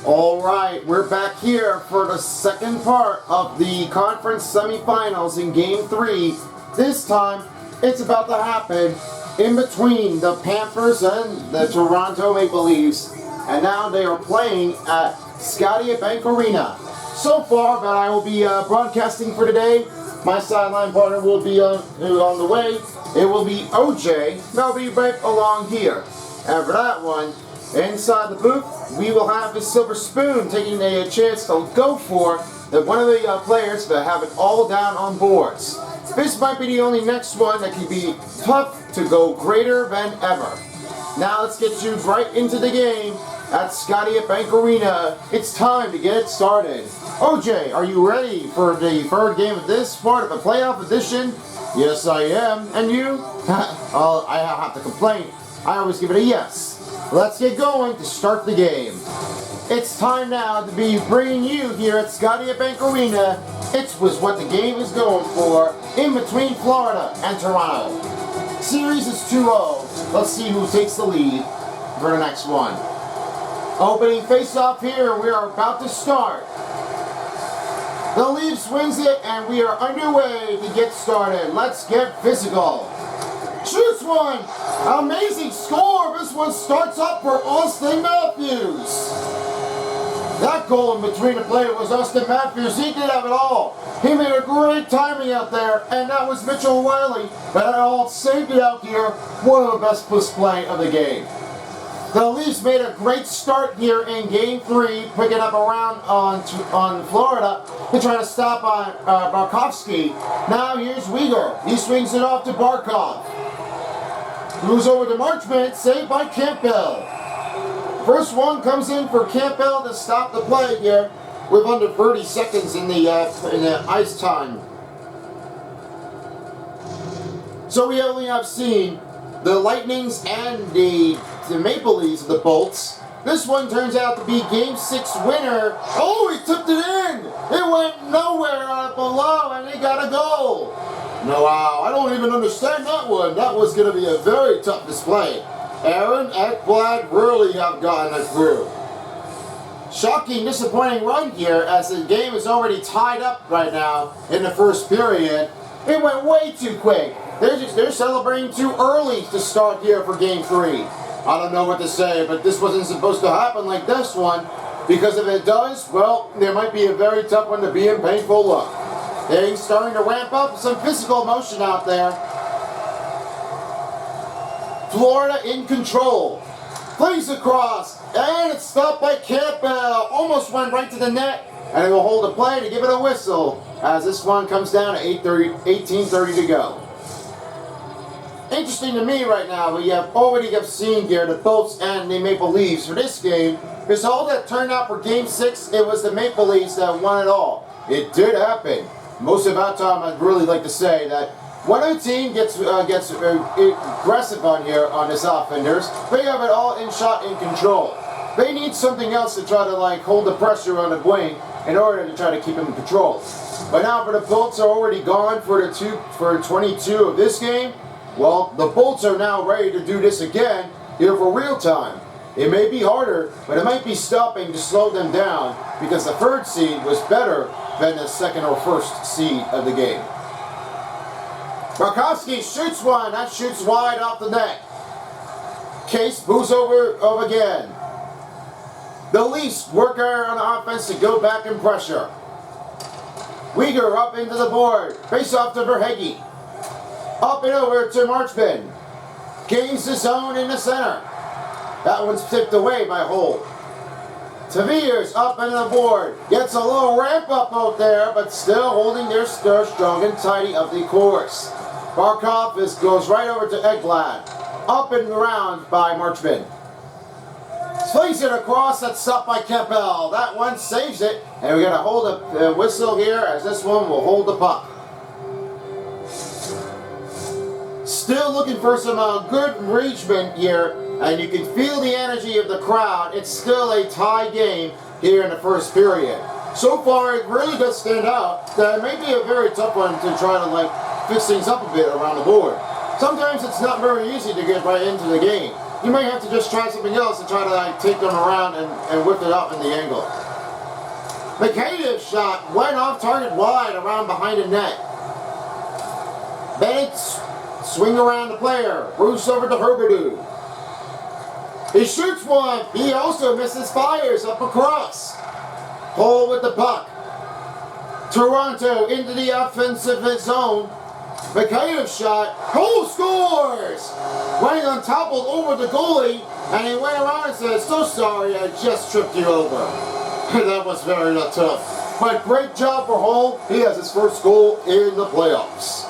All right, we're back here for the second part of the conference semifinals in Game 3. This time, it's about to happen in between the Panthers and the Toronto Maple Leafs. And now they are playing at Scotiabank Arena. So far that I will be broadcasting for today, my sideline partner will be on the way. It will be OJ. That'll be right along here. And for that one, inside the booth, we will have the Silver Spoon taking a chance to go for one of the players that have it all down on boards. This might be the only next one that can be tough to go greater than ever. Now let's get you right into the game at Scotiabank Arena. It's time to get started. OJ, are you ready for the third game of this part of the playoff edition? Yes, I am. And you? Oh, I have to complain. I always give it a yes. Let's get going to start the game. It's time now to be bringing you here at Scotiabank Arena. It was what the game is going for in between Florida and Toronto. Series is 2-0. Let's see who takes the lead for the next one. Opening face-off here. We are about to start. The Leafs wins it and we are underway to get started. Let's get physical. Shoots one! Amazing score! This one starts up for Austin Matthews. That goal in between the play was Austin Matthews. He did have it all. He made a great timing out there, and that was Mitchell Wiley that all saved it out here. One of the best display of the game. The Leafs made a great start here in Game 3, picking up around on Florida to try to stop on Barkovsky. Now here's Uyghur. He swings it off to Barkov. Moves over to Marchment, saved by Campbell. First one comes in for Campbell to stop the play here with under 30 seconds in the ice time. So we only have seen the Lightnings and the Maple Leafs, the Bolts. This one turns out to be Game 6 winner. Oh, he tipped it in! It went nowhere below and he got a goal. No, wow, I don't even understand that one. That was going to be a very tough display. Aaron Ekblad really have gotten it through. Shocking, disappointing run here as the game is already tied up right now in the first period. It went way too quick. They're celebrating too early to start here for Game 3. I don't know what to say, but this wasn't supposed to happen like this one, because if it does, well, there might be a very tough one to be in. Painful look. They're starting to ramp up some physical motion out there. Florida in control. Plays across, and it's stopped by Campbell. Almost went right to the net, and it will hold the play to give it a whistle as this one comes down to 18:30 to go. Interesting to me right now, we have already seen here the Bolts and the Maple Leafs for this game. Because all that turned out for Game 6, it was the Maple Leafs that won it all. It did happen. Most of our time, I'd really like to say that when a team gets aggressive on here on this offenders, they have it all in shot in control. They need something else to try to hold the pressure on the wing in order to try to keep them in control. But now for the Bolts are already gone for 22 of this game. Well, the Bolts are now ready to do this again here for real time. It may be harder, but it might be stopping to slow them down because the third seed was better than the second or first seed of the game. Barkovsky shoots one. That shoots wide off the net. Case moves over again. The Leafs work on offense to go back and pressure. Uyghur up into the board. Face off to Verhage. Up and over to Marchment. Gains the zone in the center. That one's tipped away by Holt. Taveras up into the board. Gets a little ramp up out there, but still holding their strong and tidy of the course. Barkov goes right over to Ekblad. Up and around by Marchment. Plays it across. That's stopped by Campbell. That one saves it. And we're going to hold a whistle here as this one will hold the puck. Still looking for some good engagement here, and you can feel the energy of the crowd. It's still a tie game here in the first period. So far, it really does stand out that it may be a very tough one to try to fix things up a bit around the board. Sometimes it's not very easy to get right into the game. you might have to just try something else to try to like take them around and whip it up in the angle. Mikheyev's shot went off target wide around behind the net. Bennett swing around the player. Bruce over to Herbedew. He shoots one. He also misses, fires up across. Hole with the puck. Toronto into the offensive zone. Mikheyev's shot. Hole scores! Running on toppled over the goalie, and he went around and said, "So sorry, I just tripped you over." That was very tough. But great job for Hull. He has his first goal in the playoffs.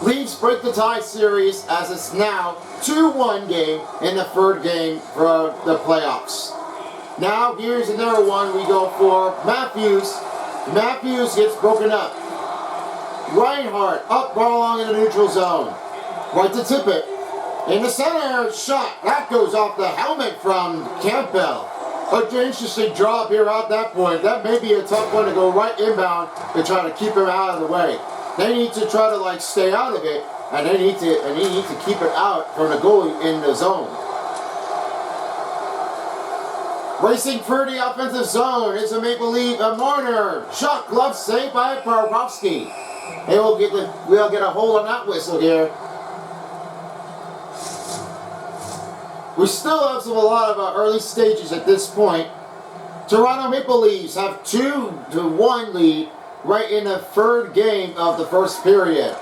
Leafs break the tie series as it's now 2-1 game in the third game for the playoffs. Now here's another one we go for Matthews. Matthews gets broken up. Reinhardt up ball along in the neutral zone. Right to tip it. In the center, shot. That goes off the helmet from Campbell. An interesting drop here at that point. That may be a tough one to go right inbound to try to keep him out of the way. They need to try to like stay out of it, and they need to keep it out from the goalie in the zone. Racing through the offensive zone is a Maple Leaf, a Marner. Shot glove saved by Borowski. We'll get a hold on that whistle here. We still have a lot of early stages at this point. Toronto Maple Leafs have 2-1 lead right in the third game of the first period.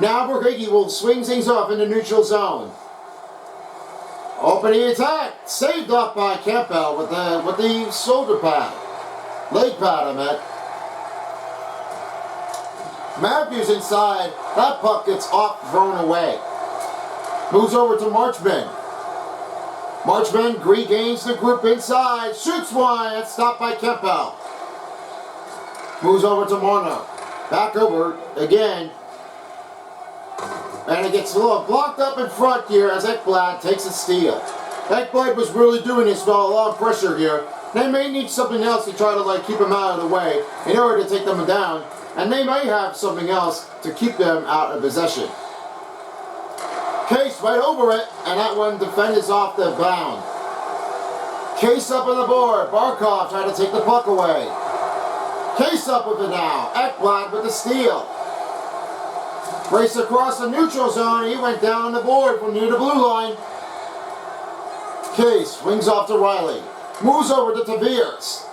Now Borowski will swing things off in the neutral zone. Opening attack, saved off by Campbell with the shoulder pad, leg pad I meant. Matthews inside, that puck gets off, thrown away. Moves over to Marchman. Marchman regains the group inside, shoots one, and stopped by Campbell. Moves over to Marner. Back over again. And it gets a little blocked up in front here as Ekblad takes a steal. Ekblad was really doing this with a lot of pressure here. They may need something else to try to like keep him out of the way in order to take them down. And they may have something else to keep them out of possession. Case right over it, and that one defended off the bound. Case up on the board. Barkov tried to take the puck away. Case up with it now. Ekblad with the steal. Race across the neutral zone. He went down on the board from near the blue line. Case swings off to Riley. Moves over to Tavares.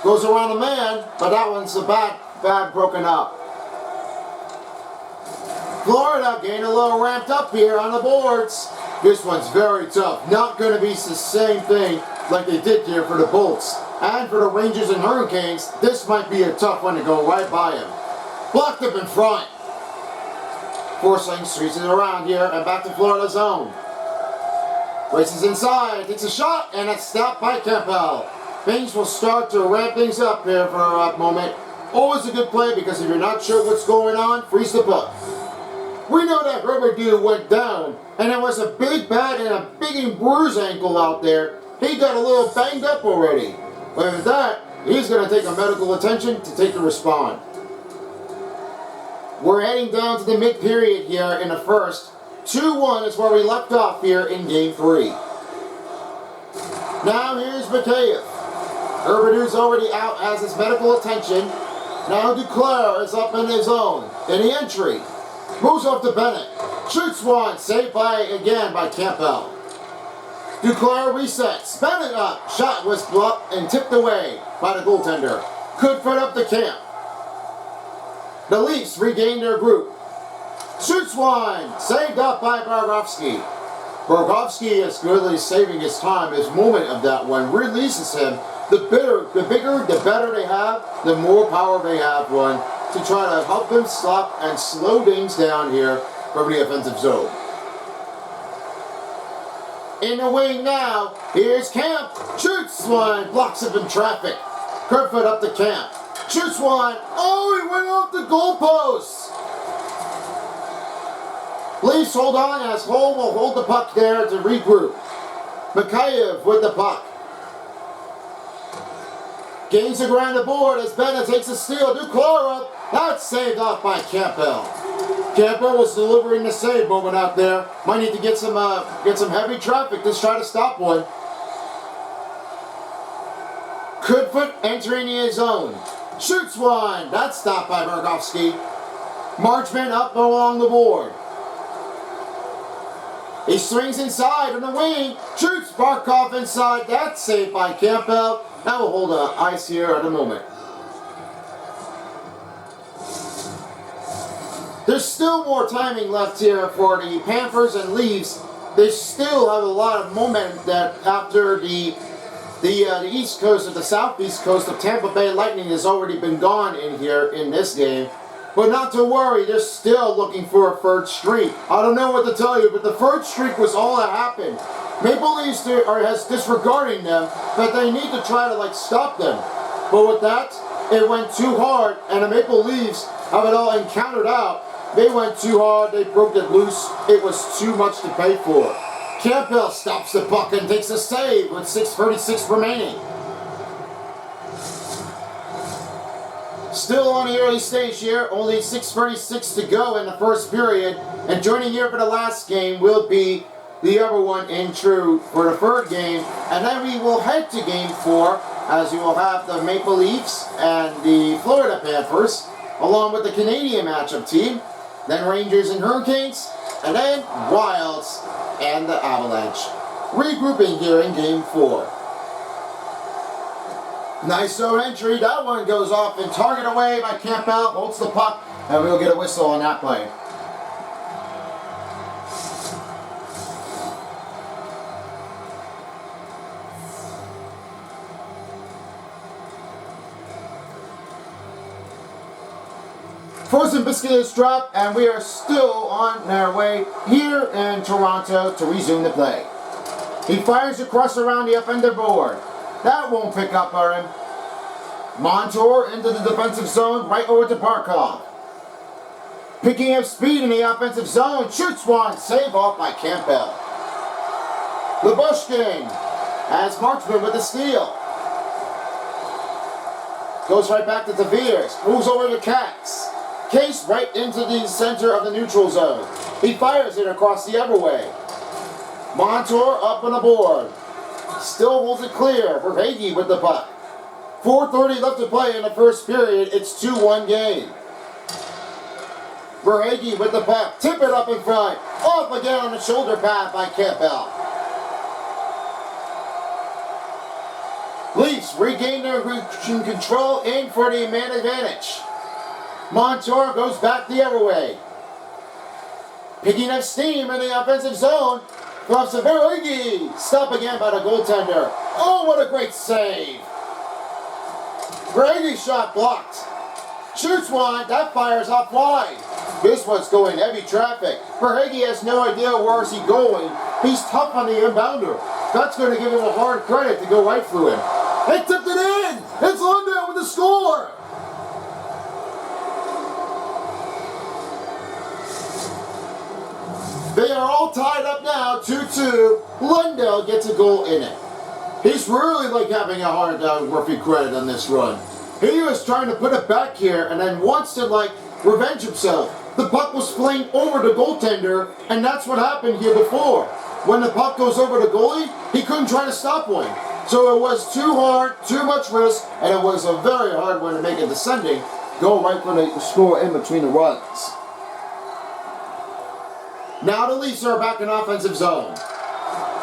Goes around a man, but that one's a bad broken up. Florida getting a little ramped up here on the boards. This one's very tough. Not going to be the same thing like they did here for the Bolts. And for the Rangers and Hurricanes, this might be a tough one to go right by him. Blocked up in front. Forsling streaks it around here and back to Florida zone. Races inside, takes a shot, and it's stopped by Campbell. Things will start to ramp things up here for a moment. Always a good play because if you're not sure what's going on, freeze the puck. We know that Herbedew went down, and there was a big bat and a big bruised ankle out there. He got a little banged up already. But with that, he's going to take a medical attention to take the respond. We're heading down to the mid-period here in the first. 2-1 is where we left off here in Game 3. Now here's Mikheyev. Herberdew's already out as his medical attention. Now Duclair is up in his zone. In the entry. Moves off to Bennett. Shoots one. Saved again by Campbell. Duclair resets. Bennett up. Shot was blocked and tipped away by the goaltender. Could front up the camp. The Leafs regain their group. Shoots one. Saved up by Borowski. Borowski is really saving his time. His moment of that one releases him. The bigger, the better they have, the more power they have one to try to help them stop and slow things down here from the offensive zone. In the wing now, here's Camp. Shoots one, blocks up in traffic. Kerfoot up to Camp. Shoots one. Oh, he went off the goalpost. Leafs hold on as Hull will hold the puck there to regroup. Mikheyev with the puck. Gains the ground the board as Bennett takes a steal. Duclair up. That's saved off by Campbell. Campbell was delivering the save moment out there. Might need to get some heavy traffic to try to stop one. Coodfoot entering the zone. Shoots one. That's stopped by Burgovsky. Marchman up along the board. He swings inside on the wing. Shoots Barkov inside. That's saved by Campbell. That will hold ice here at the moment. There's still more timing left here for the Panthers and Leafs. They still have a lot of momentum that after the east coast or the southeast coast of Tampa Bay Lightning has already been gone in here in this game. But not to worry, they're still looking for a third streak. I don't know what to tell you, but the third streak was all that happened. Maple Leafs has disregarding them, but they need to try to stop them. But with that, it went too hard, and the Maple Leafs have it all encountered out. They went too hard, they broke it loose. It was too much to pay for. Campbell stops the puck and takes a save with 6:36 remaining. Still on the early stage here, only 6:36 to go in the first period. And joining here for the last game will be the other one in true for the third game. And then we will head to game 4, as you will have the Maple Leafs and the Florida Panthers, along with the Canadian matchup team. Then Rangers and Hurricanes, and then Wilds and the Avalanche. Regrouping here in game 4. Nice zone entry. That one goes off and target away by Campbell. Holds the puck, and we'll get a whistle on that play. Frozen Biscuit is dropped, and we are still on our way here in Toronto to resume the play. He fires across around the offender board. That won't pick up for him. Montour into the defensive zone, right over to Barkov. Picking up speed in the offensive zone, shoots one, save off by Campbell. Lyubushkin has Marchman with the steal. Goes right back to Tavares, moves over to Katz. Case right into the center of the neutral zone. He fires it across the other way. Montour up on the board. Still holds it clear for Hagee with the puck. 4:30 left to play in the first period. It's 2-1 game. Verhage with the puck. Tip it up in front. Off again on the shoulder pad by Campbell. Leafs regain their control in for the man advantage. Montour goes back the other way. Picking up steam in the offensive zone. From Verhage. Stop again by the goaltender. Oh, what a great save. Verhage shot blocked. Shoots one. That fires off wide. This one's going heavy traffic. Verhage has no idea where is he going. He's tough on the inbounder. That's going to give him a hard credit to go right through him. They tipped it in. It's Lundell with the score. They are all tied up now, 2-2. Lundell gets a goal in it. He's really having a hard time working credit on this run. He was trying to put it back here and then wants to revenge himself. The puck was flaying over the goaltender, and that's what happened here before. When the puck goes over the goalie, he couldn't try to stop one. So it was too hard, too much risk, and it was a very hard one to make it descending. Go right for the score in between the runs. Now the Leafs are back in offensive zone.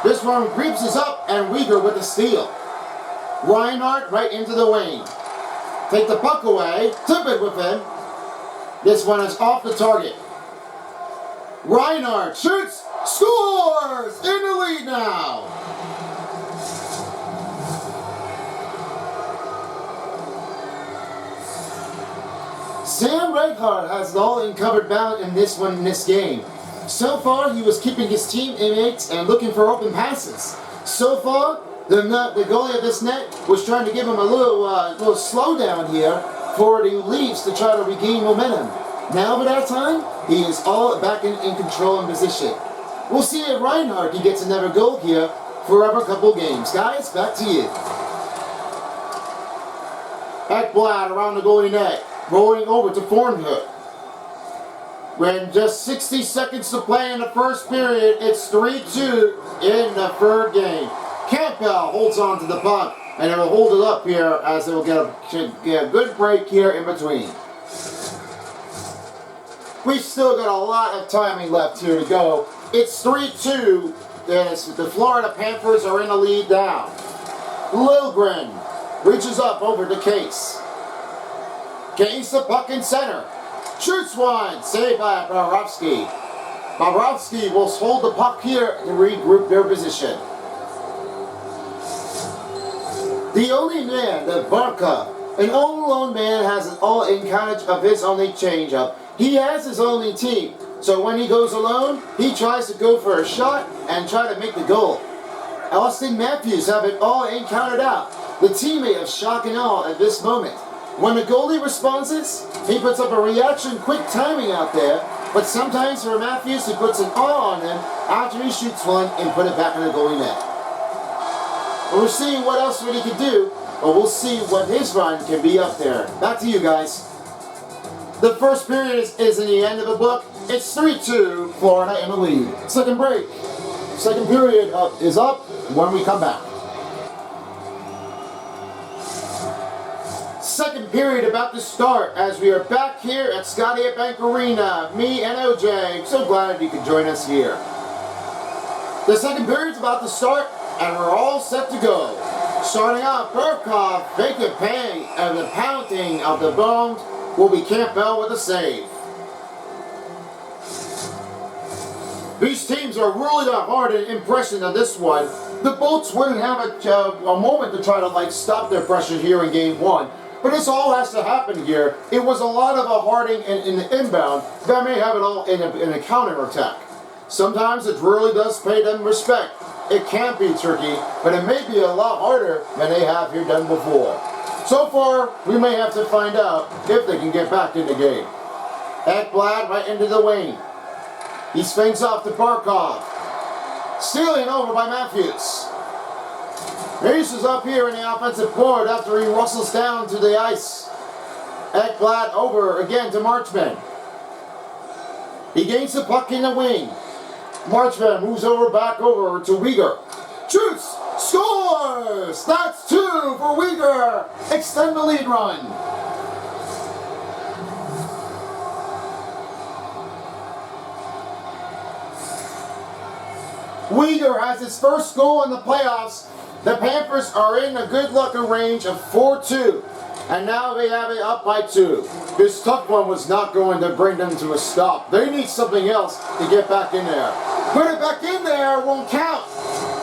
This one creeps us up, and Weegar with the steal. Reinhardt right into the wing. Take the puck away, tip it with him. This one is off the target. Reinhardt shoots, scores! In the lead now. Sam Reinhardt has it all uncovered bound in this game. So far, he was keeping his teammates and looking for open passes. So far, the goalie of this net was trying to give him a little slowdown here for the Leafs to try to regain momentum. Now, by that time, he is all back in control and position. We'll see if Reinhardt gets another goal here for a couple games. Guys, back to you. Ekblad around the goalie net, rolling over to Thornhook. When just 60 seconds to play in the first period, it's 3-2 in the third game. Campbell holds on to the puck, and it will hold it up here as it will get a good break here in between. We've still got a lot of timing left here to go. It's 3-2, and the Florida Panthers are in the lead now. Liljegren reaches up over to Case. Gains the puck in center. Shoots one, saved by Bobrovsky. Bobrovsky will hold the puck here to regroup their position. The only man that Barkov, an all-alone man, has an all-in-countage of his only changeup. He has his only team, so when he goes alone, he tries to go for a shot and try to make the goal. Austin Matthews have it all encountered out, the teammate of shock and awe at this moment. When the goalie responds, he puts up a reaction, quick timing out there, but sometimes for Matthews, he puts an awe on him after he shoots one and put it back in the goalie net. We're seeing what else he can do, but we'll see what his run can be up there. Back to you guys. The first period is in the end of the book. It's 3-2, Florida in the lead. Second break. Second period is up when we come back. Second period about to start as we are back here at Scotiabank Bank Arena. Me and OJ. So glad you could join us here. The second period's about to start and we're all set to go. Starting off, Barkov, vacant pay, and the pounding of the bones will be Campbell with a save. These teams are really that hard in impression on this one. The Bolts wouldn't have a moment to try to stop their pressure here in game one. But this all has to happen here. It was a lot of a Harding in the inbound that may have it all in a counterattack. Sometimes it really does pay them respect. It can be tricky, but it may be a lot harder than they have here done before. So far, we may have to find out if they can get back in the game. Ekblad right into the wing. He swings off to Barkov. Stealing over by Matthews. Ace is up here in the offensive board after he rustles down to the ice. Ekblad over again to Marchman. He gains the puck in the wing. Marchman moves back over to Weegar. Shoots! Scores! That's 2 for Weegar! Extend the lead run. Weegar has his first goal in the playoffs. The Panthers are in a good-looking range of 4-2. And now they have it up by 2. This tough one was not going to bring them to a stop. They need something else to get back in there. Put it back in there, won't count.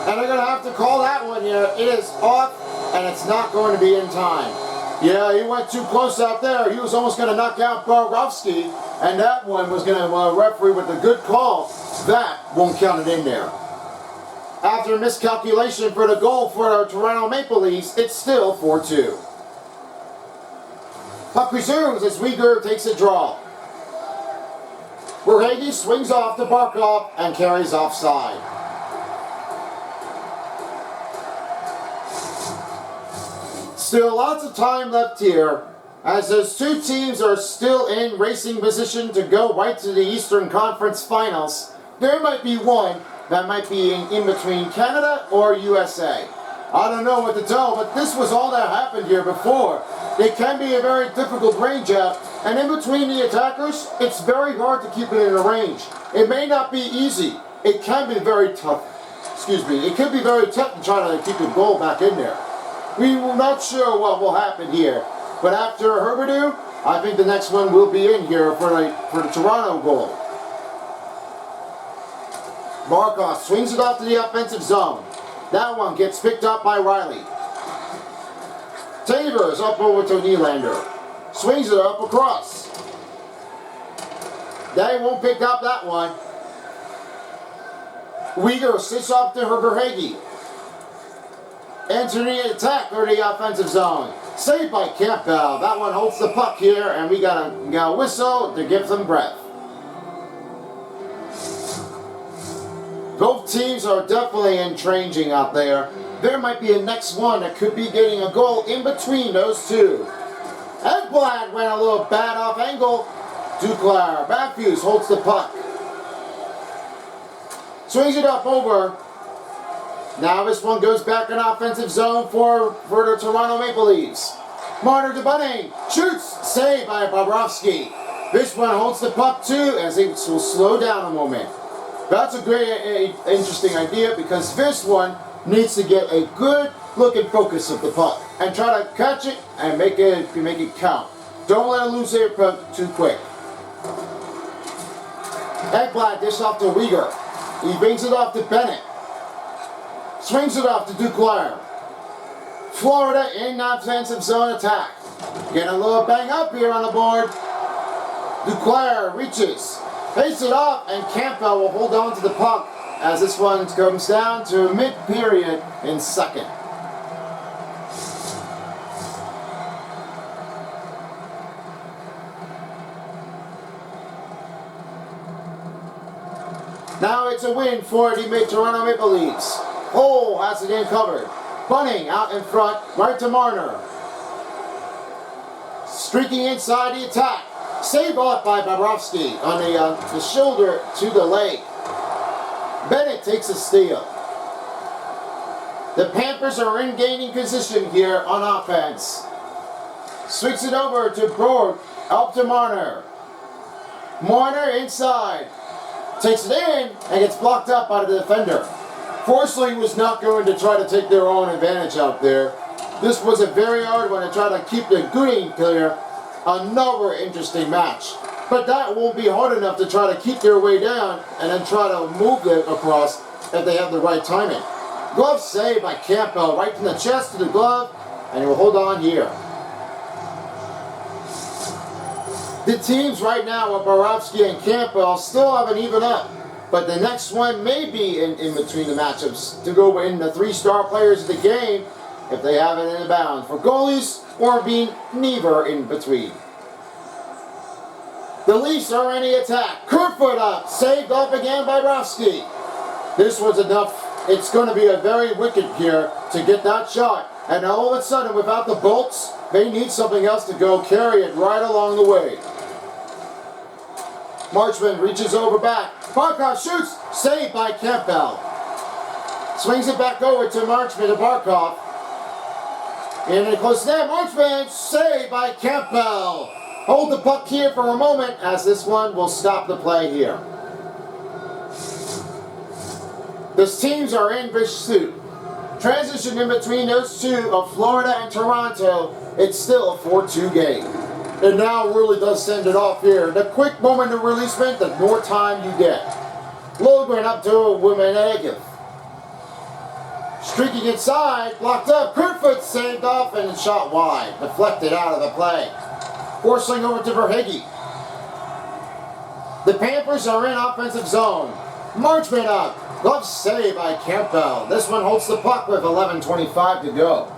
And they're going to have to call that one here. It is off, and it's not going to be in time. Yeah, he went too close out there. He was almost going to knock out Bobrovsky, and that one was going to referee with a good call. That won't count it in there. After a miscalculation for the goal for the Toronto Maple Leafs, it's still 4-2. Puck resumes as Weegar takes a draw. Verhaeghe swings off to Barkov and carries offside. Still lots of time left here as those two teams are still in racing position to go right to the Eastern Conference Finals. There might be one that might be in between Canada or USA. I don't know what to tell, but this was all that happened here before. It can be a very difficult range out, and in between the attackers, it's very hard to keep it in a range. It may not be easy. It can be very tough. It could be very tough to try to keep the goal back in there. We're not sure what will happen here, but after Herberdew, I think the next one will be in here for the Toronto goal. Barkov swings it off to the offensive zone. That one gets picked up by Riley. Tavers up over to Nylander. Swings it up across. They won't pick up that one. Weegar sits off to Verhaeghe. Entering the attack or the offensive zone. Saved by Campbell. That one holds the puck here, and we got a whistle to give them breath. Both teams are definitely entrenching out there. There might be a next one that could be getting a goal in between those two. Ekblad went a little bad off angle. Duclair. Matthews holds the puck. Swings it up over. Now this one goes back in offensive zone for the Toronto Maple Leafs. Marner to Bunning. Shoots. Saved by Bobrovsky. This one holds the puck too as he will slow down a moment. That's a great, interesting idea because this one needs to get a good look and focus of the puck and try to catch it and make it count. Don't let it lose their puck too quick. Ekblad dish off to Uyghur. He brings it off to Bennett. Swings it off to Duclair. Florida in offensive zone attack. Getting a little bang up here on the board. Duclair reaches. Takes it off, and Campbell will hold on to the puck as this one comes down to mid-period in second. Now it's a win for the Toronto Maple Leafs. Hole has it in covered. Bunning out in front, right to Marner. Streaking inside the attack. Saved off by Bobrovsky on the shoulder to the leg. Bennett takes a steal. The Panthers are in gaining position here on offense. Swings it over to Borg, up to Marner. Marner inside. Takes it in and gets blocked up by the defender. Forsling was not going to try to take their own advantage out there. This was a very hard one to try to keep the green clear. Another interesting match. But that won't be hard enough to try to keep their way down and then try to move it across if they have the right timing. Glove save by Campbell right from the chest to the glove, and he will hold on here. The teams right now with Bobrovsky and Campbell still haven't even up. But the next one may be in between the matchups to go in the 3-star players of the game if they have it in the bounds for goalies or being neither in between. The Leafs are in the attack. Kerfoot up. Saved up again by Bobrovsky. This was enough. It's going to be a very wicked here to get that shot. And all of a sudden, without the bolts, they need something else to go carry it right along the way. Marchman reaches over back. Barkov shoots. Saved by Campbell. Swings it back over to Marchman to Barkov. And close there. Marchman saved by Campbell. Hold the puck here for a moment as this one will stop the play here. The teams are in pursuit. Transition in between those two of Florida and Toronto. It's still a 4-2 game. And now really does send it off here. The quick moment of releasement, the more time you get. Logren up to Wimenagith. Streaking inside, blocked up. Kerfoot saved off and shot wide. Deflected out of the play. Forcing over to Verhage. The Panthers are in offensive zone. Marchman up. Glove save by Campbell. This one holds the puck with 11:25 to go.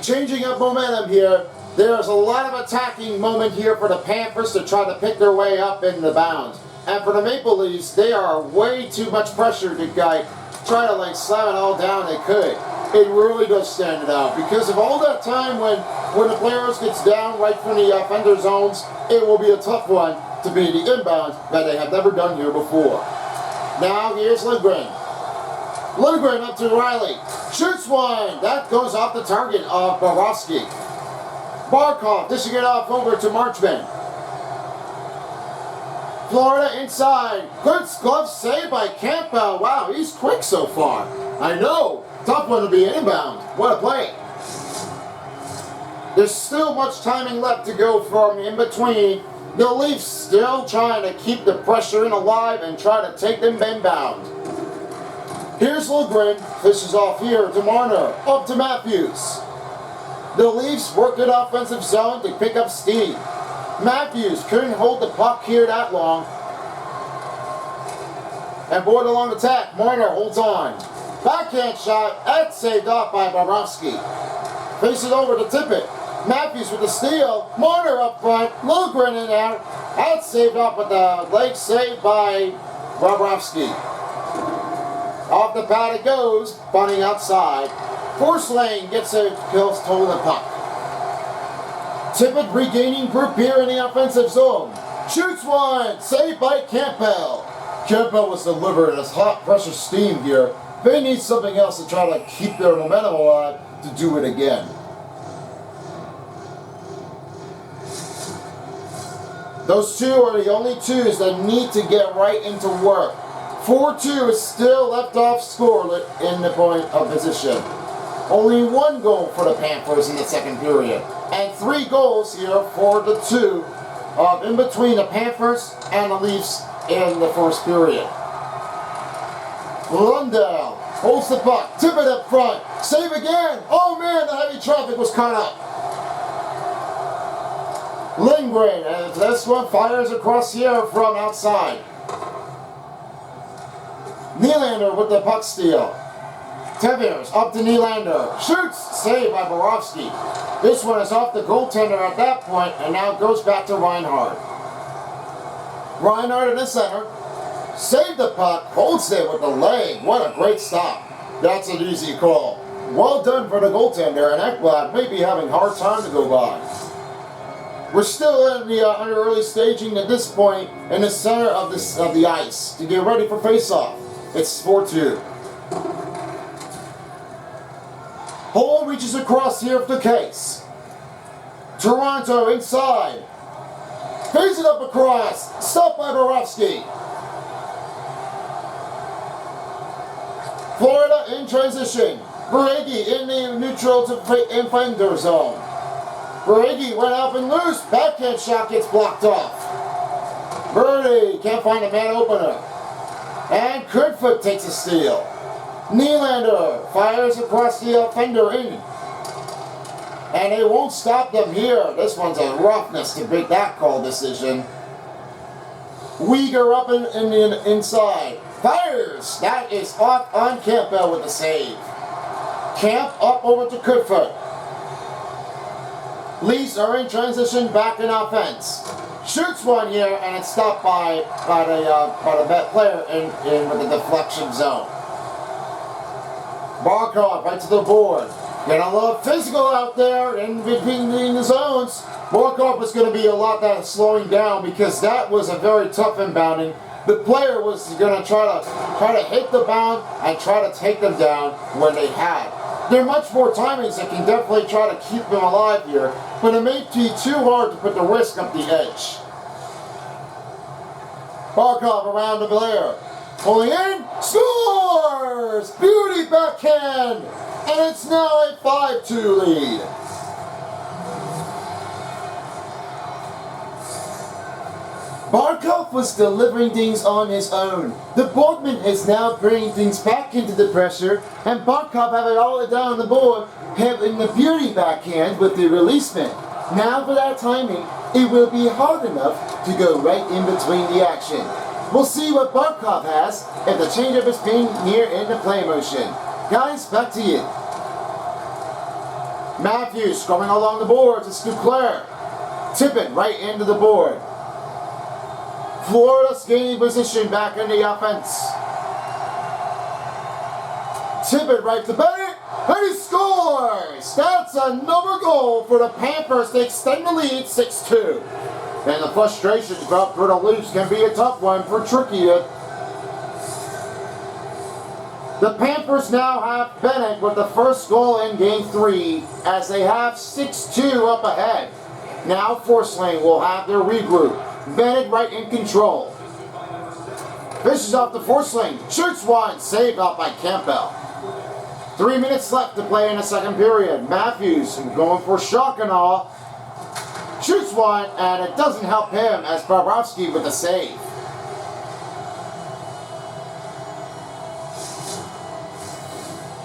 Changing up momentum here. There's a lot of attacking moment here for the Panthers to try to pick their way up in the bounds. And for the Maple Leafs, they are way too much pressure to try to slam it all down they could. It really does stand it out because of all that time when the players gets down right from the offender zones, it will be a tough one to be the inbound that they have never done here before. Now here's Lindgren. Lindgren up to Riley. Shoots one. That goes off the target of Bobrovsky. Barkov dishing it off over to Marchman. Florida inside. Good glove save by Campbell. Wow, he's quick so far. I know. Tough one to be inbound. What a play. There's still much timing left to go from in between. The Leafs still trying to keep the pressure in alive and try to take them inbound. Here's Lindgren. Fishes off here to Marner. Up to Matthews. The Leafs work in offensive zone to pick up steam. Matthews couldn't hold the puck here that long. And board along attack. Marner holds on. Backhand shot. That's saved off by Bobrovsky. Face it over to Tippett. Matthews with the steal. Marner up front. Lindgren in there. That's saved off with the leg saved by Bobrovsky. Off the pad it goes. Bunting outside. Force lane gets a kills total the puck. Tippett regaining grip here in the offensive zone. Shoots one, saved by Campbell. Campbell was delivering his hot pressure steam here. They need something else to try to keep their momentum alive to do it again. Those two are the only twos that need to get right into work. 4-2 is still left off scoreless in the point of position. Only one goal for the Panthers in the second period. And 3 goals here for the two in between the Panthers and the Leafs in the first period. Lundell holds the puck, tip it up front, save again. Oh man, the heavy traffic was caught up. Lindgren, and this one fires across here from outside. Nylander with the puck steal. Tevers up to Nylander. Shoots! Saved by Borowski. This one is off the goaltender at that point and now goes back to Reinhart. Reinhart in the center. Saved the puck. Holds it with the leg. What a great stop. That's an easy call. Well done for the goaltender, and Ekblad may be having a hard time to go by. We're still in the under early staging at this point in the center of the ice to get ready for face-off. It's 4-2. Hole reaches across here for the case. Toronto inside. Fades it up across. Stopped by Borowski. Florida in transition. Beregi in the neutral to defender zone. Beregi went up and loose. Backhand shot gets blocked off. Birdie can't find a man opener. And Kerfoot takes a steal. Nylander fires across the offender in. And they won't stop them here. This one's a roughness to make that call decision. Uyghur up in the inside. Fires! That is off on Campbell with the save. Camp up over to Kerfoot. Leafs are in transition back in offense. Shoots one here and it's stopped by the player in with the deflection zone. Barkov right to the board. Getting a little physical out there in between the zones. Barkov is going to be a lot that slowing down because that was a very tough inbounding. The player was going to try to hit the bound and try to take them down when they had. There are much more timings that can definitely try to keep them alive here, but it may be too hard to put the risk up the edge. Barkov around the Blair. Pulling in, scores! Beauty backhand! And it's now a 5-2 lead. Barkov was delivering things on his own. The boardman is now bringing things back into the pressure, and Barkov have it all down the board, having the beauty backhand with the releasement. Now for that timing, it will be hard enough to go right in between the action. We'll see what Barkov has if the changeup is being near in the play motion. Guys, back to you. Matthews coming along the boards. It's Duclair. Tippett right into the board. Florida's gaining position back in the offense. Tippett right to Bennett, and he scores! That's another goal for the Panthers to extend the lead 6-2. And the frustrations about for the Leafs can be a tough one for Tricky. The Panthers now have Bennett with the first goal in Game 3 as they have 6-2 up ahead. Now Forsling will have their regroup. Bennett right in control. Fishes off the Forsling. Shoots one. Saved out by Campbell. 3 minutes left to play in the second period. Matthews going for shock and all. Shoots one, and it doesn't help him as Bobrovsky with the save.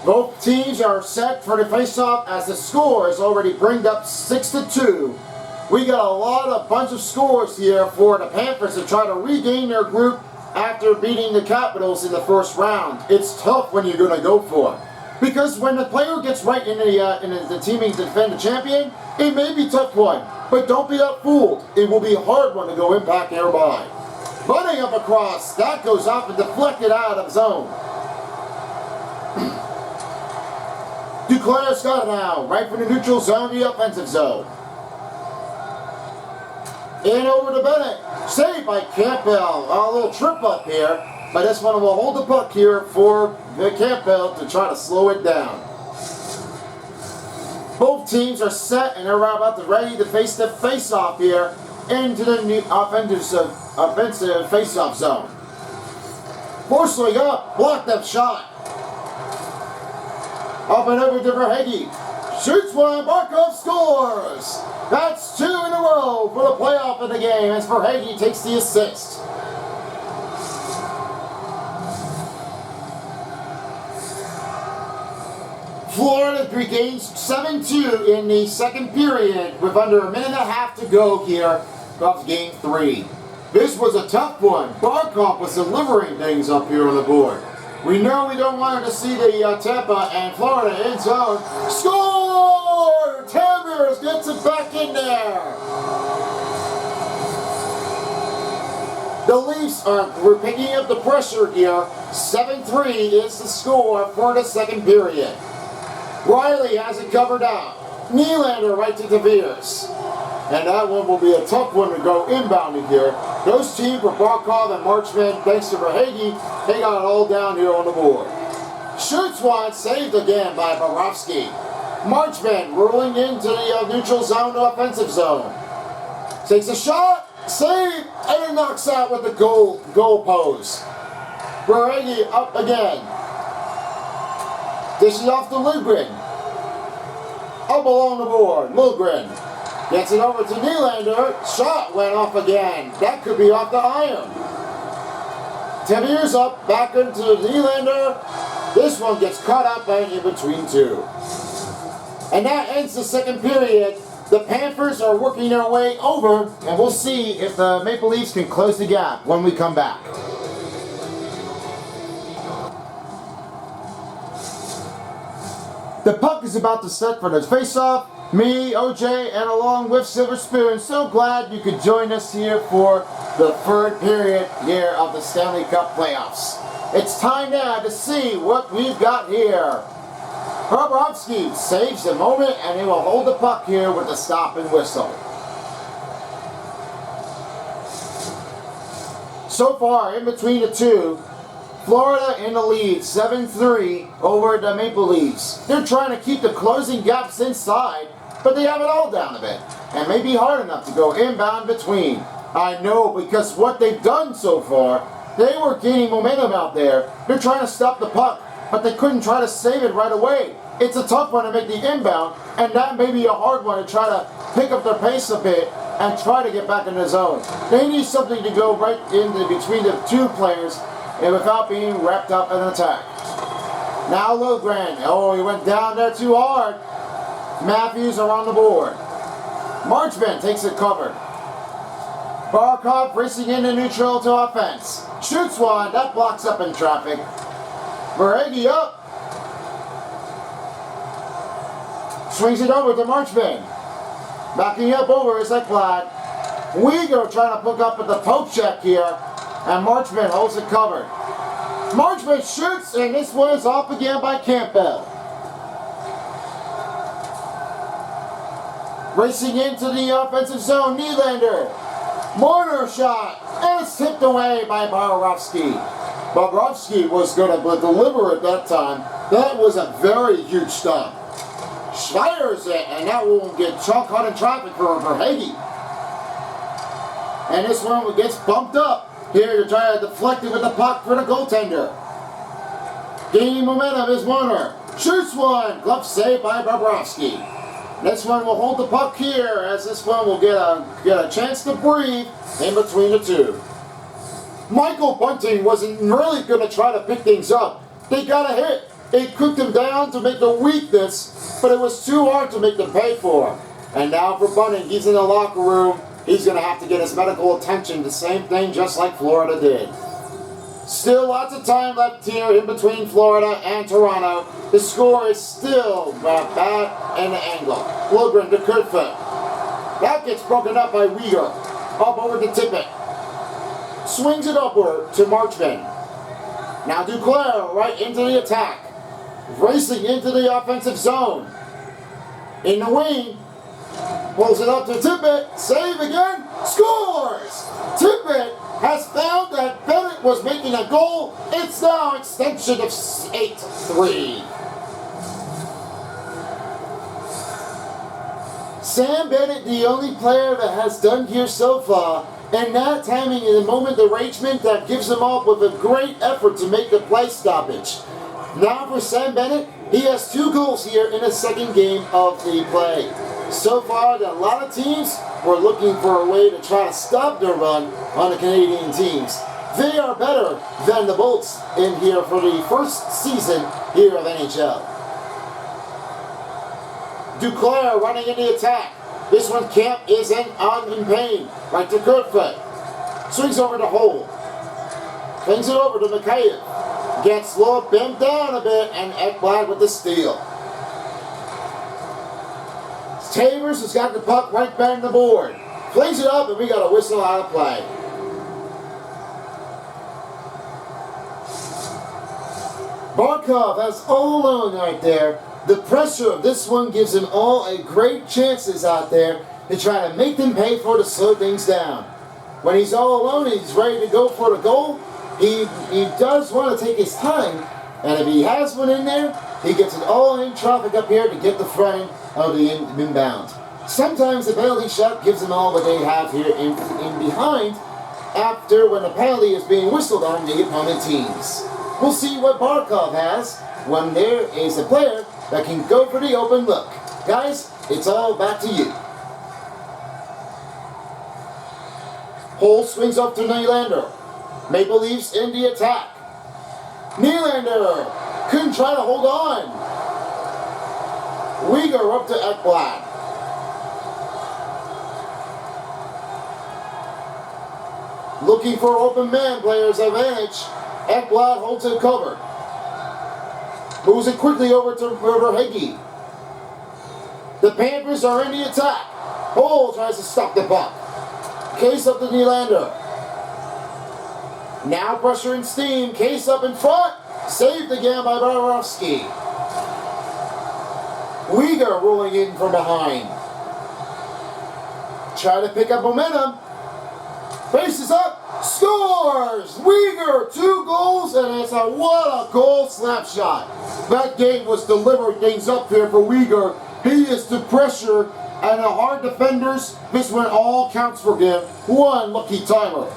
Both teams are set for the face-off as the score is already bringed up 6-2. We got a bunch of scores here for the Panthers to try to regain their group after beating the Capitals in the first round. It's tough when you're going to go for it. Because when the player gets right in the teaming to defend the champion, it may be tough one. But don't be fooled. It will be a hard one to go impact nearby. Running up across, that goes off and deflected out of zone. Duclair's got it now, right from the neutral zone, the offensive zone. In over to Bennett. Saved by Campbell. A little trip up here. But this one will hold the puck here for Campbell to try to slow it down. Both teams are set and they're about to ready to face the face-off here into the new offensive face-off zone. Forcing up, blocked that shot. Up and over to Verhage. Shoots one, Barkov scores! That's 2 in a row for the playoff of the game as Verhage takes the assist. Florida regains 7-2 in the second period with under a minute and a half to go here of game 3. This was a tough one. Barkov was delivering things up here on the board. We know we don't want to see the Tampa and Florida in zone. Score! Tammers gets it back in there. The Leafs we're picking up the pressure here. 7-3 is the score for the second period. Riley has it covered out. Nylander right to DeVeers. And that one will be a tough one to go inbounding here. Those teams were Barkov and Marchman, thanks to Verhage, they got it all down here on the board. Shoots one, saved again by Bobrovsky. Marchman rolling into the neutral zone to offensive zone. Takes a shot, save, and it knocks out with the goal pose. Verhage up again. Dishes off to Lundgren. Up along the board, Lundgren. Gets it over to Nylander. Shot went off again. That could be off the iron. DeVeers up, back into Nylander. This one gets caught up and in between two. And that ends the second period. The Panthers are working their way over, and we'll see if the Maple Leafs can close the gap when we come back. The puck is about to set for the face-off. Me, OJ, and along with Silver Spoon, so glad you could join us here for the third period here of the Stanley Cup playoffs. It's time now to see what we've got here. Bobrovsky saves the moment and he will hold the puck here with the stop and whistle. So far, in between the two, Florida in the lead, 7-3 over the Maple Leafs. They're trying to keep the closing gaps inside, but they have it all down a bit. And may be hard enough to go inbound between. I know, because what they've done so far, they were gaining momentum out there. They're trying to stop the puck, but they couldn't try to save it right away. It's a tough one to make the inbound, and that may be a hard one to try to pick up their pace a bit and try to get back in the zone. They need something to go right in between the two players and without being wrapped up in an attack. Now Logren. Oh, he went down there too hard. Matthews are on the board. Marchman takes it covered. Barkov racing into neutral to offense. Shoots one. That blocks up in traffic. Verhage up. Swings it over to Marchman. Backing up over is Ekblad. Uyghur trying to hook up at the poke check here. And Marchman holds it covered. Marchman shoots, and this one is off again by Campbell. Racing into the offensive zone, Nylander. Marner shot, and it's tipped away by Bobrovsky. Bobrovsky was going to deliver at that time. That was a very huge stop. Fires it, and that will get caught in traffic for Verhage. And this one gets bumped up. Here to try to deflect it with the puck for the goaltender. Gaining momentum is Warner. Shoots one. Glove saved by Bobrovsky. This one will hold the puck here as this one will get a chance to breathe in between the two. Michael Bunting wasn't really going to try to pick things up. They got a hit. It cooked him down to make the weakness, but it was too hard to make them pay for. And now for Bunting, he's in the locker room. He's going to have to get his medical attention. The same thing just like Florida did. Still lots of time left here in between Florida and Toronto. The score is still bad and the angle. Logren to Kurtfoot. That gets broken up by Uyghur. Up over to Tippett. Swings it upward to Marchman. Now Duclair right into the attack. Racing into the offensive zone. In the wing. Pulls it up to Tippett. Save again. scores! Tippett has found that Bennett was making a goal. It's now extension of 8-3. Sam Bennett, the only player that has done here so far, and not having in the moment the arrangement that gives him up with a great effort to make the play stoppage. Now for Sam Bennett, he has 2 goals here in the second game of the play. So far, a lot of teams were looking for a way to try to stop their run on the Canadian teams. They are better than the Bolts in here for the first season here of NHL. Duclair running in the attack. This one, Camp is in pain. Right to Kerfoot. Swings over to Hole. Flings it over to Mikheyev. Gets low, bent down a bit, and Ekblad with the steal. Tavers has got the puck right back on the board. Flings it up, and we got a whistle out of play. Barkov has all alone right there. The pressure of this one gives them all a great chances out there to try to make them pay for to slow things down. When he's all alone and he's ready to go for the goal, he does want to take his time, and if he has one in there, he gets it all in traffic up here to get the front of the inbound. Sometimes the penalty shot gives them all what they have here in behind after when the penalty is being whistled on the opponent teams. We'll see what Barkov has when there is a player that can go for the open look. Guys, it's all back to you. Hole swings up to Nylander. Maple Leafs in the attack. Nylander couldn't try to hold on. Uyghur up to Ekblad. Looking for open man players' advantage. Ekblad holds it covered. Moves it quickly over to Verhage. The Panthers are in the attack. Hole tries to stop the puck. Case up to Nylander. Now pressure and steam. Case up in front. Saved again by Bobrovsky. Uyghur rolling in from behind. Try to pick up momentum. Faces up. Scores! Uyghur, 2 goals, and it's what a goal snapshot. That game was delivering things up here for Uyghur. He is the pressure and the hard defenders. This one all counts for him. One lucky timer.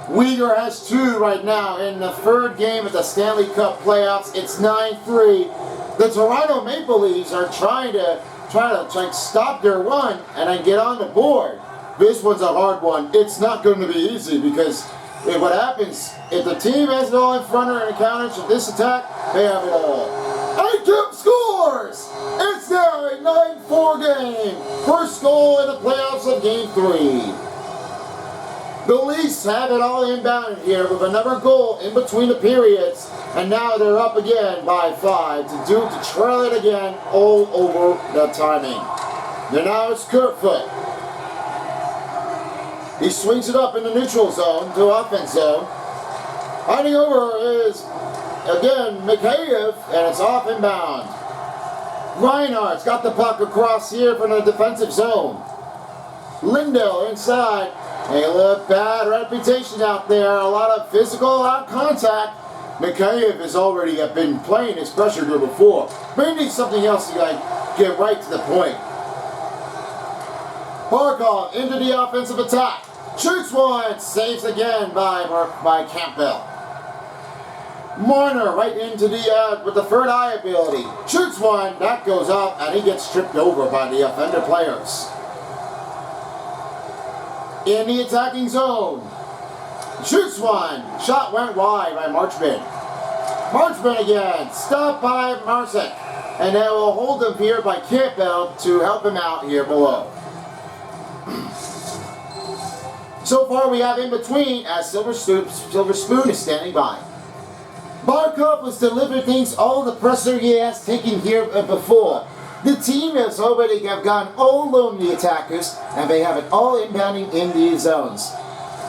Uyghur has 2 right now in the 3rd game of the Stanley Cup playoffs. It's 9-3. The Toronto Maple Leafs are trying to stop their run and then get on the board. This one's a hard one. It's not going to be easy because what happens, if the team has it all in front or in counter to this attack, they have it all. Aikip scores! It's now a 9-4 game. First goal in the playoffs of Game 3. The Leafs have it all inbound here with another goal in between the periods, and now they're up again by 5 to trail it again all over the timing. And now it's Kerfoot. He swings it up in the neutral zone to offense zone. Hiding over is, again, Mikheyev, and it's off inbound. Reinhardt's got the puck across here from the defensive zone. Lindell inside. A little bad reputation out there. A lot of physical contact. Mikheyev has already been playing his pressure here before. But he needs something else to get right to the point. Barkov into the offensive attack. Shoots one, saves again by Campbell. Marner right into the with the third eye ability. Shoots one, that goes up, and he gets tripped over by the offender players. In the attacking zone. Shoots one. Shot went wide by Marchment. Marchment again. Stopped by Marsick. And they will hold him here by Campbell to help him out here below. So far we have in between as Silver Spoon is standing by. Barkov has delivered things all the pressure he has taken here before. The team has already gone all alone the attackers, and they have it all inbounding in these zones.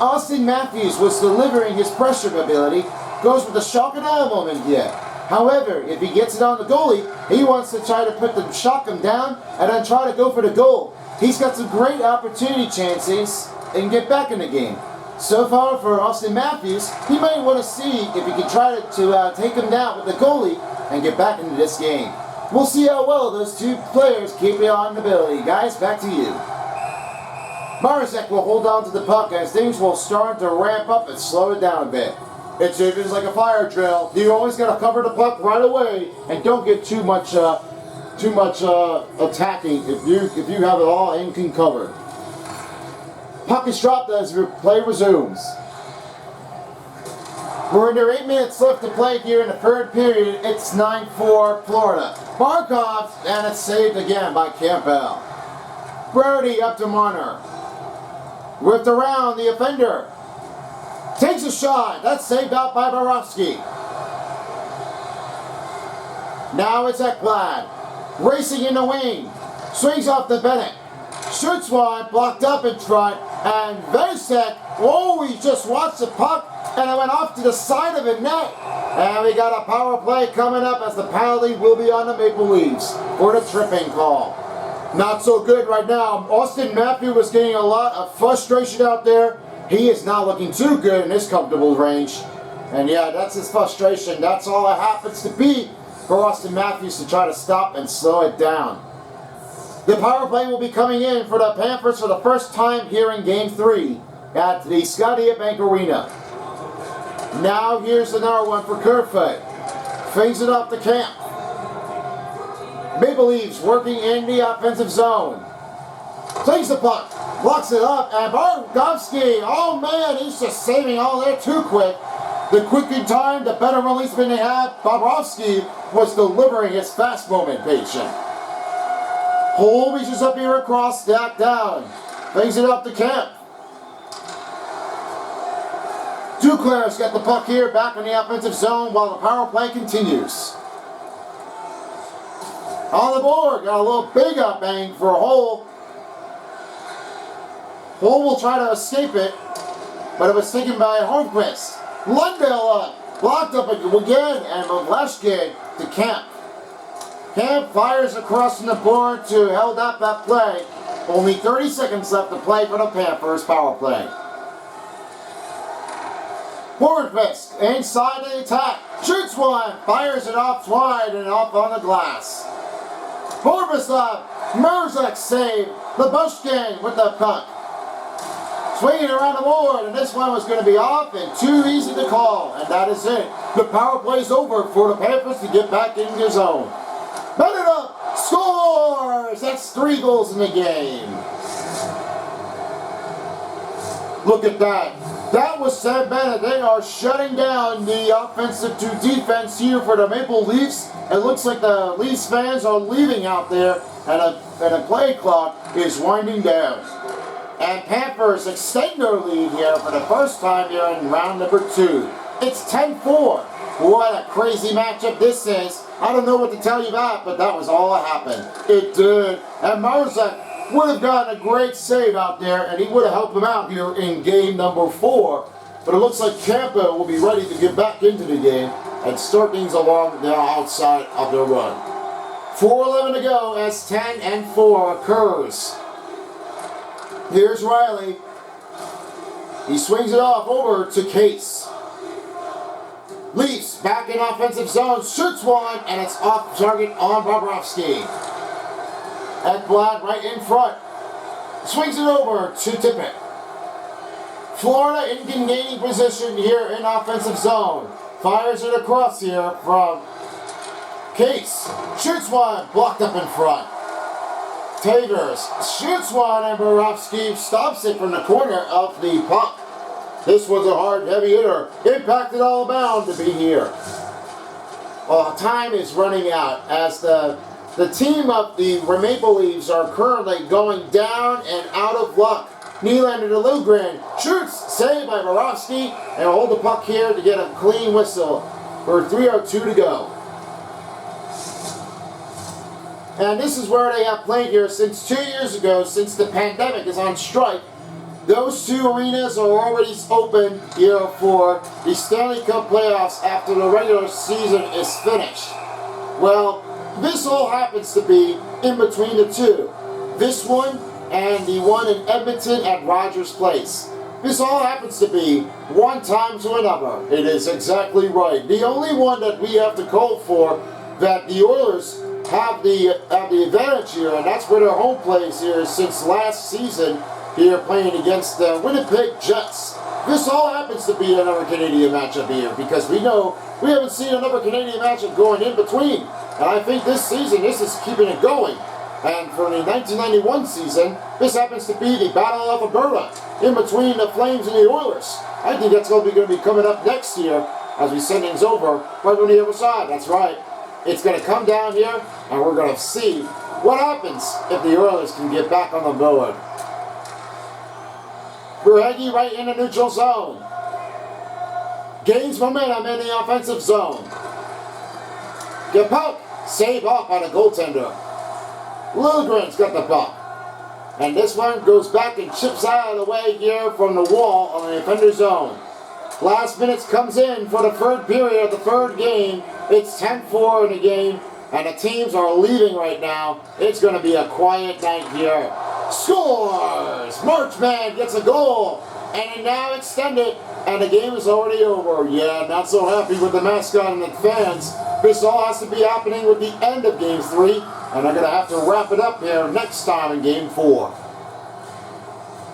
Austin Matthews was delivering his pressure ability, goes with the shock and awe moment here. However, if he gets it on the goalie, he wants to try to shock him down and then try to go for the goal. He's got some great opportunity chances and get back in the game. So far for Austin Matthews, he might want to see if he can try to take him down with the goalie and get back into this game. We'll see how well those two players keep it on the ability. Guys, back to you. Marzek will hold on to the puck as things will start to ramp up and slow it down a bit. It's just like a fire drill. You always got to cover the puck right away and don't get too much attacking if you have it all and can cover. Puck is dropped as play resumes. We're under 8 minutes left to play here in the third period. It's 9-4 Florida. Markov, and it's saved again by Campbell. Brody up to Marner. Whipped around the offender. Takes a shot. That's saved out by Borowski. Now it's Ekblad. Racing in the wing. Swings off to Bennett. Shoots one. Blocked up in front. And Vesek, he just watched the puck. And it went off to the side of the net. And we got a power play coming up as the penalty will be on the Maple Leafs for the tripping call. Not so good right now. Austin Matthews was getting a lot of frustration out there. He is not looking too good in his comfortable range. And yeah, that's his frustration. That's all it happens to be for Austin Matthews to try to stop and slow it down. The power play will be coming in for the Panthers for the first time here in Game 3 at the Scotiabank Arena. Now here's another one for Kerfoot. Fades it off the Camp. Maple Leafs working in the offensive zone. Takes the puck, blocks it up, and Borowski, oh man, he's just saving all there too quick. The quicker time, the better releaseman they had. Borowski was delivering his fast moment patient. Hole reaches up here across, stacked down. Fades it up to Camp. Duclair's got the puck here back in the offensive zone while the power play continues. On the board, got a little big up bang for Hole. Hole will try to escape it, but it was taken by Holmquist. Lundell up, blocked up again, and Moleshkin to Camp. Camp fires across from the board to hold up that play. Only 30 seconds left to play for the Panthers power play. Hornquist inside the attack, shoots one, fires it off wide and off on the glass. Hornquist, Marzek save, Lyubushkin with the puck. Swinging around the board, and this one was going to be off and too easy to call, and that is it. The power play's over for the Panthers to get back in their zone. Bennett up, scores! That's 3 goals in the game. Look at that. That was Sam Bennett. They are shutting down the offensive to defense here for the Maple Leafs. It looks like the Leafs fans are leaving out there, and a play clock is winding down. And Panthers extend their lead here for the first time here in round number 2. It's 10-4. What a crazy matchup this is. I don't know what to tell you about, but that was all that happened. It did. And Marzek would have gotten a great save out there, and he would have helped him out here in game number 4. But it looks like Campbell will be ready to get back into the game and start things along the outside of their run. 4:11 to go as 10-4 occurs. Here's Riley. He swings it off over to Case. Leafs back in offensive zone, shoots one, and it's off target on Bobrovsky. Ekblad right in front. Swings it over to Tippett. Florida in gaining position here in offensive zone. Fires it across here from Case. Shoots one, blocked up in front. Tavers shoots one, and Borowski stops it from the corner of the puck. This was a hard, heavy hitter. Impacted all bound to be here. Well, time is running out as the team of the Maple Leafs are currently going down and out of luck. Nylander to Lugren. Shoots, saved by Borowski, and hold the puck here to get a clean whistle for 3:02 to go. And this is where they have played here since 2 years ago, since the pandemic is on strike. Those 2 arenas are already open here for the Stanley Cup playoffs after the regular season is finished. Well, this all happens to be in between the 2. This one and the one in Edmonton at Rogers Place. This all happens to be one time to another. It is exactly right. The only one that we have to call for that the Oilers have the advantage here, and that's where their home place here since last season here playing against the Winnipeg Jets. This all happens to be another Canadian matchup here because we know we haven't seen another Canadian matchup going in between. And I think this season, this is keeping it going. And for the 1991 season, this happens to be the Battle of Alberta in between the Flames and the Oilers. I think that's going to be coming up next year as we send things over right on the other side. That's right. It's going to come down here, and we're going to see what happens if the Oilers can get back on the board. Berhegi right in the neutral zone. Gains momentum in the offensive zone. Gepelk, save off by the goaltender. Lundgren's got the puck. And this one goes back and chips out of the way here from the wall on the defender zone. Last minutes comes in for the third period of the third game. It's 10-4 in the game, and the teams are leaving right now. It's going to be a quiet night here. Scores! Marchman gets a goal, and it now extended, and the game is already over. Yeah, not so happy with the mascot and the fans. This all has to be happening with the end of Game 3, and they're going to have to wrap it up here next time in Game 4.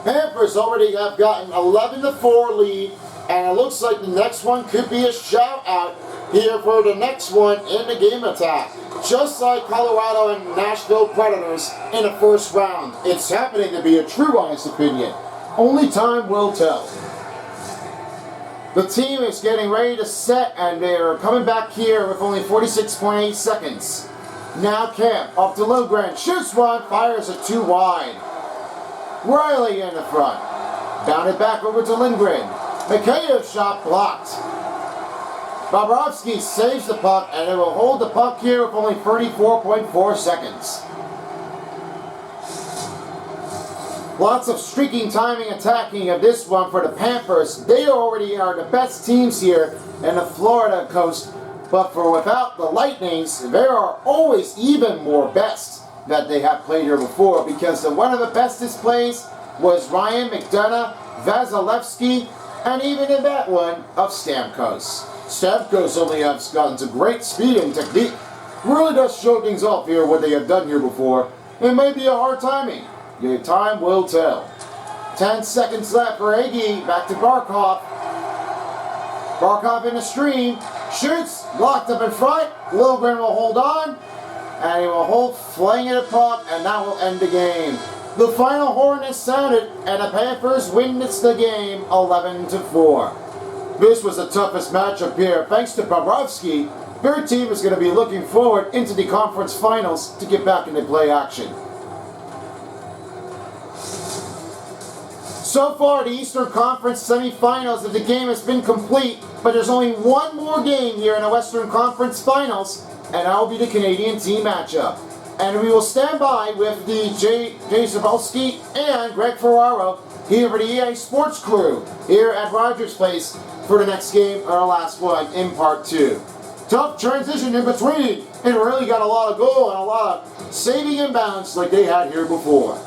Panthers already have gotten 11-4 lead, and it looks like the next one could be a shout-out here for the next one in the game attack. Just like Colorado and Nashville Predators in the first round. It's happening to be a true honest opinion. Only time will tell. The team is getting ready to set, and they're coming back here with only 46.8 seconds. Now Camp up to Lundgren, shoots one, fires it too wide. Riley in the front. Bounded back over to Lindgren. Mikheyev's shot blocked. Bobrovsky saves the puck, and it will hold the puck here with only 34.4 seconds. Lots of streaking, timing, attacking of this one for the Panthers. They already are the best teams here in the Florida coast, but without the Lightnings, there are always even more best that they have played here before, because one of the bestest plays was Ryan McDonough, Vasilevsky, and even in that one of Stamkos. Stamkos only has gotten some great speed and technique. Really does show things off here what they have done here before. It may be a hard timing. The time will tell. 10 seconds left for Ege. Back to Barkov. Barkov in the stream. Shoots. Blocked up in front. Lilgren will hold on. And he will hold, flaying it puck, and that will end the game. The final horn is sounded, and the Panthers win the game 11-4. This was the toughest matchup here. Thanks to Bobrovsky, their team is going to be looking forward into the conference finals to get back into play action. So far, the Eastern Conference semifinals of the game has been complete, but there's only one more game here in the Western Conference Finals, and that will be the Canadian team matchup. And we will stand by with the Jay Zabelski and Greg Ferraro here for the EA Sports crew here at Rogers Place for the next game, our last one in Part 2. Tough transition in between, and really got a lot of goal and a lot of saving inbounds like they had here before.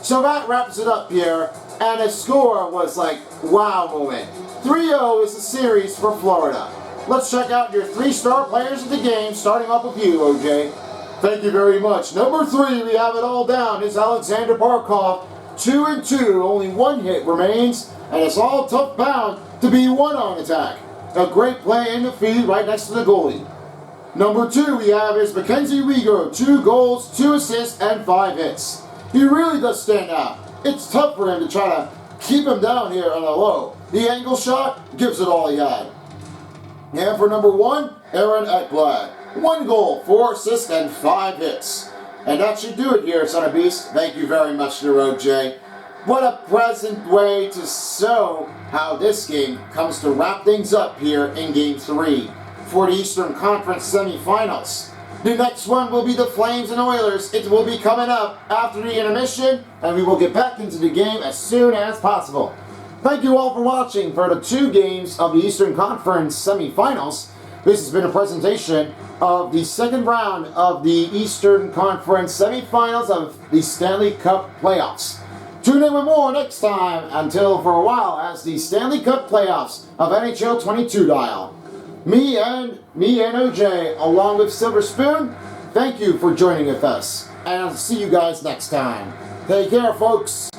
So that wraps it up here, and the score was like, wow moment. 3-0 is the series for Florida. Let's check out your 3-star players of the game, starting off with you, OJ. Thank you very much. Number 3, we have it all down, is Alexander Barkov. 2-2, only one hit remains, and it's all tough bound to be one on attack. A great play in the feed right next to the goalie. Number 2 we have is Mackenzie Weegar. 2 goals, 2 assists, and 5 hits. He really does stand out. It's tough for him to try to keep him down here on the low. The angle shot gives it all he had. And for number 1, Aaron Ekblad. 1 goal, 4 assists, and 5 hits. And that should do it here, Son of Beast. Thank you very much, OJ. What a pleasant way to show how this game comes to wrap things up here in Game 3 for the Eastern Conference semifinals. The next one will be the Flames and Oilers. It will be coming up after the intermission, and we will get back into the game as soon as possible. Thank you all for watching for the 2 games of the Eastern Conference semifinals. This has been a presentation of the second round of the Eastern Conference semifinals of the Stanley Cup playoffs. Tune in with more next time. Until for a while, as the Stanley Cup playoffs of NHL 22 dial. Me and OJ, along with Silver Spoon, thank you for joining with us. And I'll see you guys next time. Take care, folks.